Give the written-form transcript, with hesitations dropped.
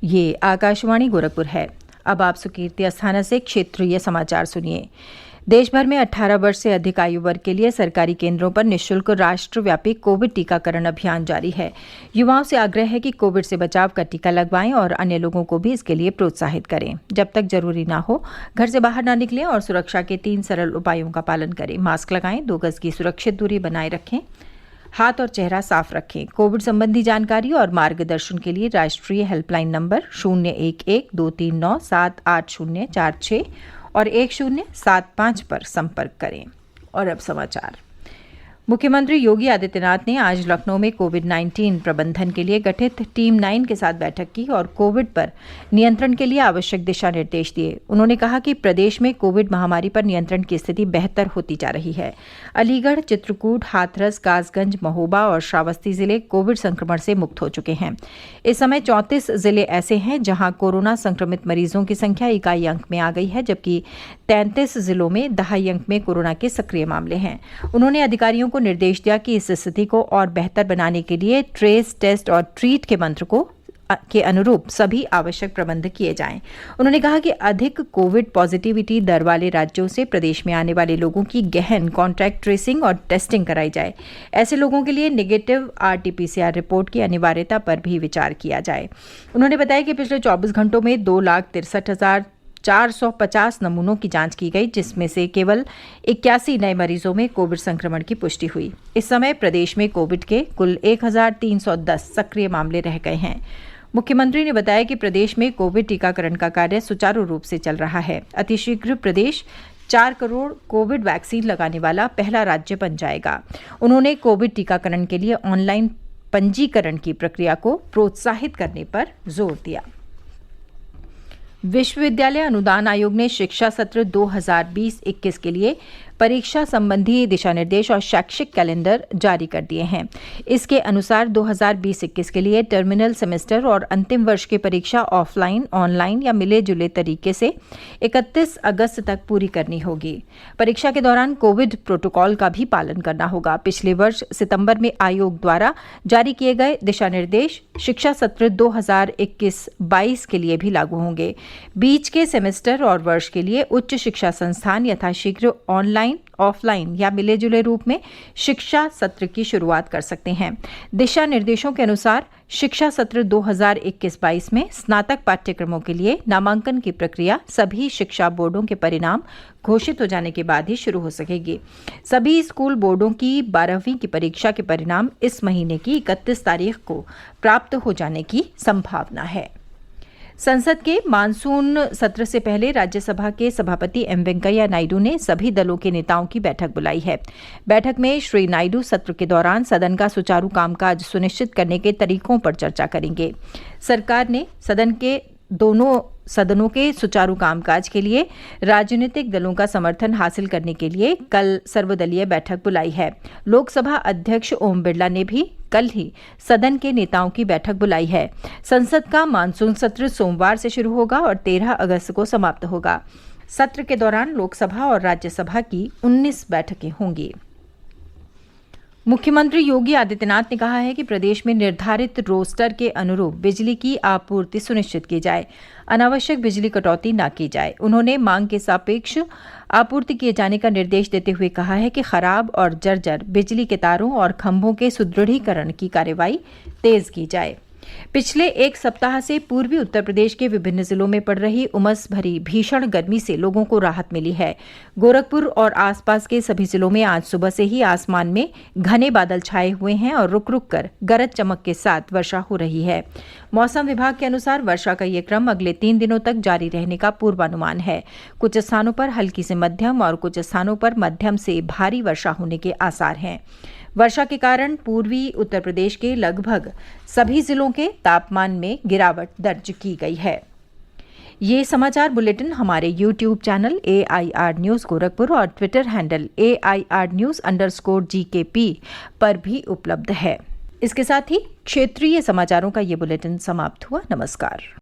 ये आकाशवाणी गोरखपुर है। अब आप सुकीर्ति अस्थाना से क्षेत्रीय समाचार सुनिए। देश भर में 18 वर्ष से अधिक आयु वर्ग के लिए सरकारी केंद्रों पर निःशुल्क राष्ट्रव्यापी कोविड टीकाकरण अभियान जारी है। युवाओं से आग्रह है कि कोविड से बचाव का टीका लगवाएं और अन्य लोगों को भी इसके लिए प्रोत्साहित करें। जब तक जरूरी ना हो, घर से बाहर ना निकलें और सुरक्षा के 3 सरल उपायों का पालन करें। मास्क लगाएं, 2 गज की सुरक्षित दूरी बनाए रखें, हाथ और चेहरा साफ रखें। कोविड संबंधी जानकारी और मार्गदर्शन के लिए राष्ट्रीय हेल्पलाइन नंबर 011-239-78046 और 1075 पर संपर्क करें। और अब समाचार। मुख्यमंत्री योगी आदित्यनाथ ने आज लखनऊ में कोविड-19 प्रबंधन के लिए गठित टीम 9 के साथ बैठक की और कोविड पर नियंत्रण के लिए आवश्यक दिशा निर्देश दिए। उन्होंने कहा कि प्रदेश में कोविड महामारी पर नियंत्रण की स्थिति बेहतर होती जा रही है। अलीगढ़, चित्रकूट, हाथरस, कासगंज, महोबा और श्रावस्ती जिले कोविड संक्रमण से मुक्त हो चुके हैं। इस समय 34 जिले ऐसे हैं जहां कोरोना संक्रमित मरीजों की संख्या इकाई अंक में आ गई है, जबकि 33 जिलों में दहाई अंक में कोरोना के सक्रिय मामले हैं। उन्होंने अधिकारियों को निर्देश दिया कि इस स्थिति को और बेहतर बनाने के लिए ट्रेस, टेस्ट और ट्रीट के मंत्र के अनुरूप सभी आवश्यक प्रबंध किए जाएं। उन्होंने कहा कि अधिक कोविड पॉजिटिविटी दर वाले राज्यों से प्रदेश में आने वाले लोगों की गहन कॉन्टैक्ट ट्रेसिंग और टेस्टिंग कराई जाए। ऐसे लोगों के लिए नेगेटिव RT-PCR रिपोर्ट की अनिवार्यता पर भी विचार किया जाए। उन्होंने बताया कि पिछले 24 घंटों में 2,63,450 नमूनों की जांच की गई, जिसमें से केवल 81 नए मरीजों में कोविड संक्रमण की पुष्टि हुई। इस समय प्रदेश में कोविड के कुल 1,310 सक्रिय मामले रह गए हैं। मुख्यमंत्री ने बताया कि प्रदेश में कोविड टीकाकरण का कार्य सुचारू रूप से चल रहा है। अतिशीघ्र प्रदेश 4 करोड़ कोविड वैक्सीन लगाने वाला पहला राज्य बन जाएगा। उन्होंने कोविड टीकाकरण के लिए ऑनलाइन पंजीकरण की प्रक्रिया को प्रोत्साहित करने पर जोर दिया। विश्वविद्यालय अनुदान आयोग ने शिक्षा सत्र 2020-21 के लिए परीक्षा संबंधी दिशा निर्देश और शैक्षिक कैलेंडर जारी कर दिए हैं। इसके अनुसार 2020-21 के लिए टर्मिनल सेमेस्टर और अंतिम वर्ष की परीक्षा ऑफलाइन, ऑनलाइन या मिले जुले तरीके से 31 अगस्त तक पूरी करनी होगी। परीक्षा के दौरान कोविड प्रोटोकॉल का भी पालन करना होगा। पिछले वर्ष सितंबर में आयोग द्वारा जारी किए गए दिशा निर्देश शिक्षा सत्र 2021-22 के लिए भी लागू होंगे। बीच के सेमेस्टर और वर्ष के लिए उच्च शिक्षा संस्थान यथाशीघ्र ऑनलाइन, ऑफलाइन या मिले जुले रूप में शिक्षा सत्र की शुरुआत कर सकते हैं। दिशा निर्देशों के अनुसार शिक्षा सत्र 2021-22 में स्नातक पाठ्यक्रमों के लिए नामांकन की प्रक्रिया सभी शिक्षा बोर्डों के परिणाम घोषित हो जाने के बाद ही शुरू हो सकेगी। सभी स्कूल बोर्डों की 12वीं की परीक्षा के परिणाम इस महीने की 31 तारीख को प्राप्त हो जाने की संभावना है। संसद के मानसून सत्र से पहले राज्यसभा के सभापति एम वेंकैया नायडू ने सभी दलों के नेताओं की बैठक बुलाई है। बैठक में श्री नायडू सत्र के दौरान सदन का सुचारू कामकाज सुनिश्चित करने के तरीकों पर चर्चा करेंगे। सरकार ने दोनों सदनों के सुचारू कामकाज के लिए राजनीतिक दलों का समर्थन हासिल करने के लिए कल सर्वदलीय बैठक बुलाई है। लोकसभा अध्यक्ष ओम बिरला ने भी कल ही सदन के नेताओं की बैठक बुलाई है। संसद का मानसून सत्र सोमवार से शुरू होगा और 13 अगस्त को समाप्त होगा। सत्र के दौरान लोकसभा और राज्यसभा की 19 बैठकें होंगी। मुख्यमंत्री योगी आदित्यनाथ ने कहा है कि प्रदेश में निर्धारित रोस्टर के अनुरूप बिजली की आपूर्ति सुनिश्चित की जाए, अनावश्यक बिजली कटौती न की जाए। उन्होंने मांग के सापेक्ष आपूर्ति किए जाने का निर्देश देते हुए कहा है कि खराब और जर्जर बिजली के तारों और खंभों के सुदृढ़ीकरण की कार्रवाई तेज की जाए। पिछले एक सप्ताह से पूर्वी उत्तर प्रदेश के विभिन्न जिलों में पड़ रही उमस भरी भीषण गर्मी से लोगों को राहत मिली है। गोरखपुर और आसपास के सभी जिलों में आज सुबह से ही आसमान में घने बादल छाए हुए हैं और रुक रुक कर गरज चमक के साथ वर्षा हो रही है। मौसम विभाग के अनुसार वर्षा का ये क्रम अगले 3 दिनों तक जारी रहने का पूर्वानुमान है। कुछ स्थानों पर हल्की से मध्यम और कुछ स्थानों पर मध्यम से भारी वर्षा होने के आसार हैं। वर्षा के कारण पूर्वी उत्तर प्रदेश के लगभग सभी जिलों के तापमान में गिरावट दर्ज की गई है। ये समाचार बुलेटिन हमारे YouTube channel AIR news Gorakhpur और ट्विटर हैंडल AIR News_GKP पर भी उपलब्ध है। इसके साथ ही क्षेत्रीय समाचारों का ये बुलेटिन समाप्त हुआ। नमस्कार।